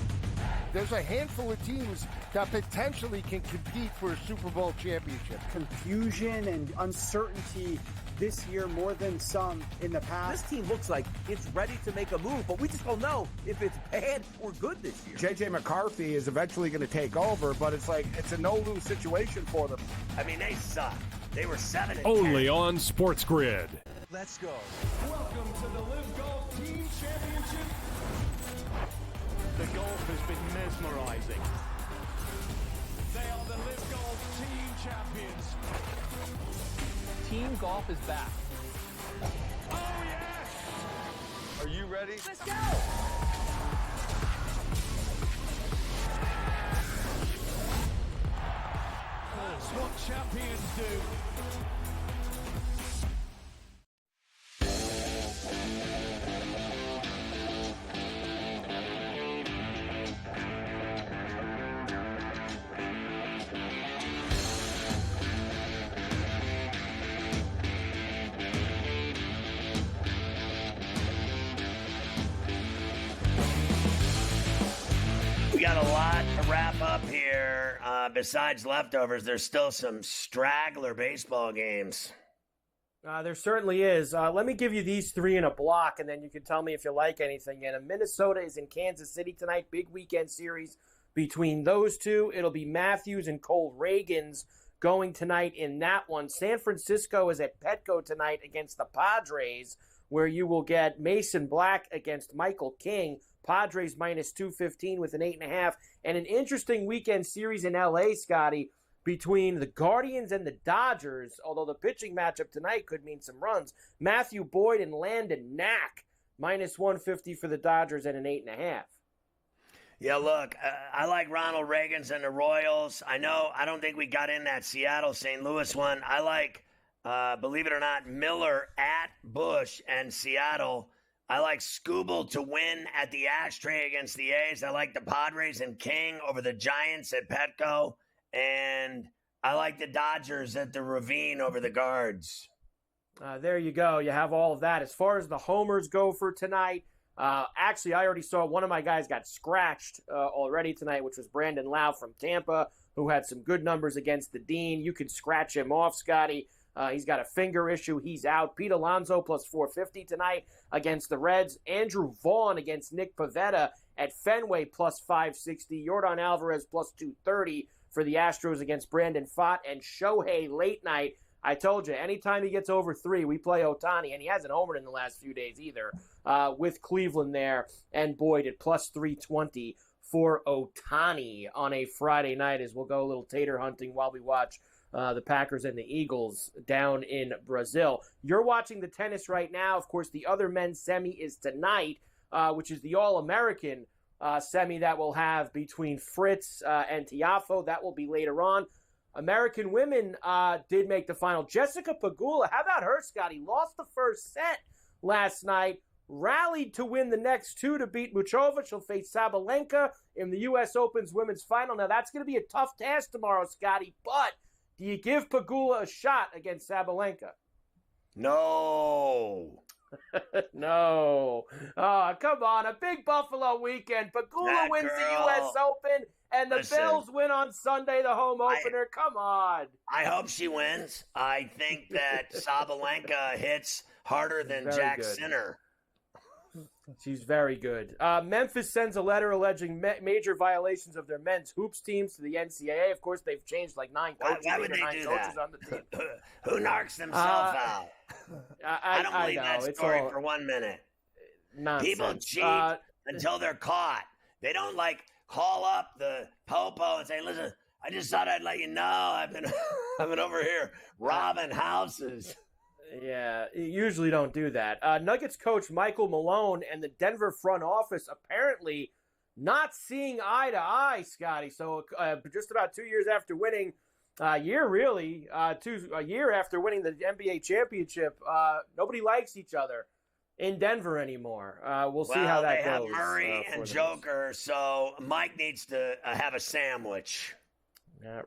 There's a handful of teams that potentially can compete for a Super Bowl championship.
Confusion and uncertainty this year more than some in the past.
This team looks like it's ready to make a move, but we just don't know if it's bad or good this year.
J.J. McCarthy is eventually going to take over, but it's like it's a no-lose situation for them.
I mean, they suck. They were 7-10.
Only on SportsGrid.
Let's go.
Welcome to the Live Golf Team Championship.
The golf has been mesmerizing.
They are the Live Golf Team Champions.
Team golf is back. Oh, yes! Are you ready?
Let's go! That's what champions do.
We got a lot to wrap up here. Besides leftovers, there's still some straggler baseball games.
There certainly is. Let me give you these three in a block, and then you can tell me if you like anything. And Minnesota is in Kansas City tonight. Big weekend series between those two. It'll be Matthews and Cole Reagans going tonight in that one. San Francisco is at Petco tonight against the Padres, where you will get Mason Black against Michael King. Padres minus 215 with an 8.5. And an interesting weekend series in L.A., Scotty, between the Guardians and the Dodgers, although the pitching matchup tonight could mean some runs. Matthew Boyd and Landon Knack, minus 150 for the Dodgers and an 8.5.
Yeah, look, I like Ronald Reagan's and the Royals. I don't think we got in that Seattle-St. Louis one. I like, believe it or not, Miller at Busch and Seattle. I like Skubal to win at the Ashtray against the A's. I like the Padres and King over the Giants at Petco. And I like the Dodgers at the Ravine over the Guards.
There you go. You have all of that. As far as the homers go for tonight, actually, I already saw one of my guys got scratched already tonight, which was Brandon Lau from Tampa, who had some good numbers against the Dean. You can scratch him off, Scotty. He's got a finger issue. He's out. Pete Alonso plus 450 tonight against the Reds. Andrew Vaughn against Nick Pivetta at Fenway plus 560. Yordan Alvarez plus 230 for the Astros against Brandon Pfaadt. And Shohei late night. I told you, anytime he gets over 3, we play Ohtani. And he hasn't homered in the last few days either with Cleveland there. And Boyd at plus 320 for Ohtani on a Friday night as we'll go a little tater hunting while we watch the Packers and the Eagles down in Brazil. You're watching the tennis right now. Of course, the other men's semi is tonight, which is the All-American semi that we'll have between Fritz and Tiafoe. That will be later on. American women did make the final. Jessica Pegula, how about her, Scotty? Lost the first set last night, rallied to win the next two to beat Muchova. She'll face Sabalenka in the U.S. Open's women's final. Now, that's going to be a tough task tomorrow, Scotty, but do you give Pegula a shot against Sabalenka?
No.
No. Oh, come on. A big Buffalo weekend. Pegula wins the U.S. Open, and the Bills win on Sunday, the home opener. Come on.
I hope she wins. I think that Sabalenka hits harder than Jack Sinner.
She's very good. Memphis sends a letter alleging major violations of their men's hoops teams to the NCAA. Of course, they've changed like 9 coaches.
Why would they do that?
On the team.
Who narcs themselves out? I don't believe that story for 1 minute.
Nonsense.
People cheat until they're caught. They don't call up the popo and say, "Listen, I just thought I'd let you know I've been over here robbing houses."
Yeah, you usually don't do that. Nuggets coach Michael Malone and the Denver front office apparently not seeing eye to eye, Scotty. So just about 2 years after winning, a year after winning the NBA championship, nobody likes each other in Denver anymore. We'll see how that goes.
They have Murray and Joker, so Mike needs to have a sandwich.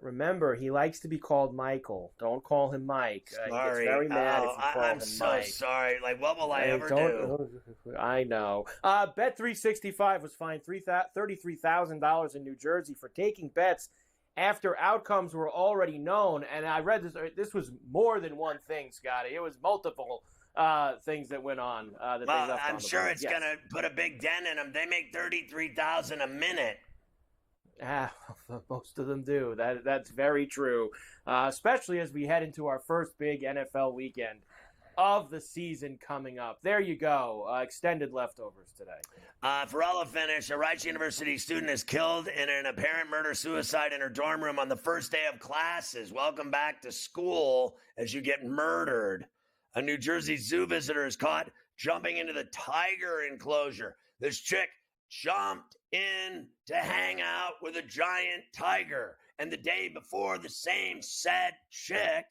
Remember, he likes to be called Michael. Don't call him Mike. He gets very mad if you call him Mike.
I'm so sorry. What will I ever do?
I know. Bet365 was fined $33,000 in New Jersey for taking bets after outcomes were already known. And I read this. This was more than one thing, Scotty. It was multiple things that went on.
I'm sure it's going to put a big dent in them. They make $33,000 a minute.
Most of them do. That's very true, especially as we head into our first big NFL weekend of the season coming up. There you go. Extended leftovers today.
Ferrall finished. A Rice University student is killed in an apparent murder-suicide in her dorm room on the first day of classes. Welcome back to school as you get murdered. A New Jersey zoo visitor is caught jumping into the tiger enclosure. This chick jumped in to hang out with a giant tiger. And the day before, the same said chick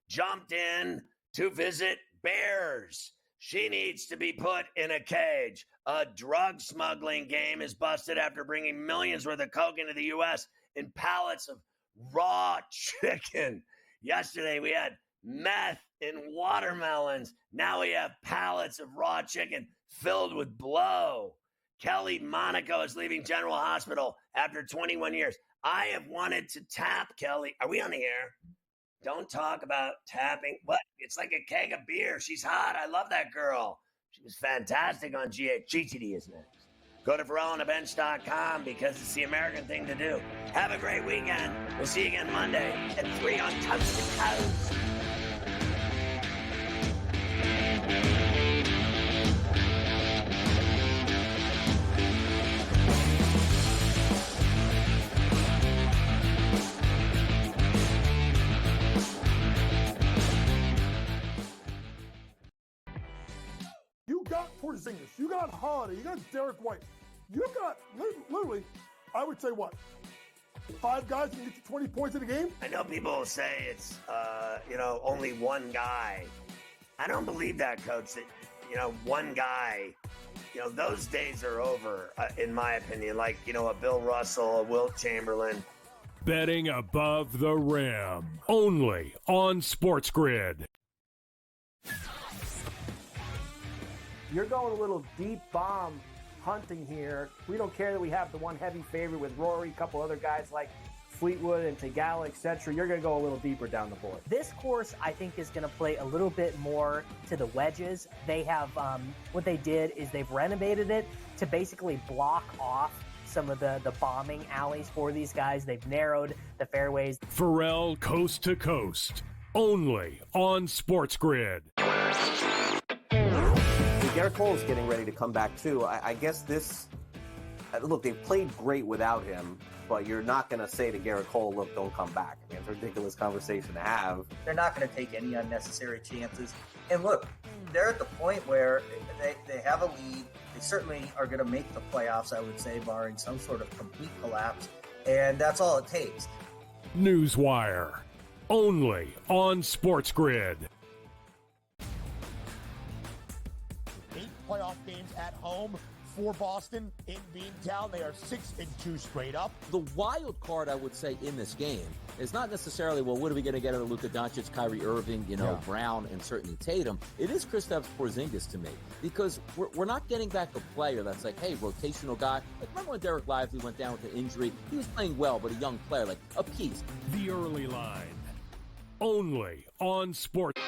jumped in to visit bears. She needs to be put in a cage. A drug smuggling game is busted after bringing millions worth of coke into the U.S. in pallets of raw chicken. Yesterday, we had meth in watermelons. Now we have pallets of raw chicken filled with blow. Kelly Monaco is leaving General Hospital after 21 years. I have wanted to tap Kelly. Are we on the air? Don't talk about tapping. What? It's like a keg of beer. She's hot. I love that girl. She was fantastic on GTD is next. Go to FerrallOnTheBench.com because it's the American thing to do. Have a great weekend. We'll see you again Monday at 3 on Coast to Coast.
Porzingis, you got Holiday, you got Derek White, you got literally, I would say 5 guys can get you 20 points in a game?
I know people will say it's, only one guy. I don't believe that, Coach, that, one guy, those days are over, in my opinion, like, a Bill Russell, a Wilt Chamberlain.
Betting above the rim, only on SportsGrid.
You're going a little deep bomb hunting here. We don't care that we have the one heavy favorite with Rory, a couple other guys like Fleetwood and Tagala, etc. You're going to go a little deeper down the board.
This course, I think, is going to play a little bit more to the wedges. They have, what they did is they've renovated it to basically block off some of the bombing alleys for these guys. They've narrowed the fairways.
Ferrall Coast to Coast, only on SportsGrid.
Garrett Cole is getting ready to come back, too. I guess look, they've played great without him, but you're not going to say to Garrett Cole, look, don't come back. I mean, it's a ridiculous conversation to have.
They're not going to take any unnecessary chances. And look, they're at the point where they have a lead. They certainly are going to make the playoffs, I would say, barring some sort of complete collapse. And that's all it takes.
Newswire, only on SportsGrid.
8 playoff games at home for Boston in Beantown. They are 6-2 straight up.
The wild card, I would say, in this game is not necessarily, well, what are we going to get out of Luka Doncic, Kyrie Irving, Brown, and certainly Tatum. It is Kristaps Porzingis to me, because we're not getting back a player that's like, hey, rotational guy. Like, remember when Derek Lively went down with an injury? He was playing well, but a young player, like a piece.
The Early Line, only on Sport.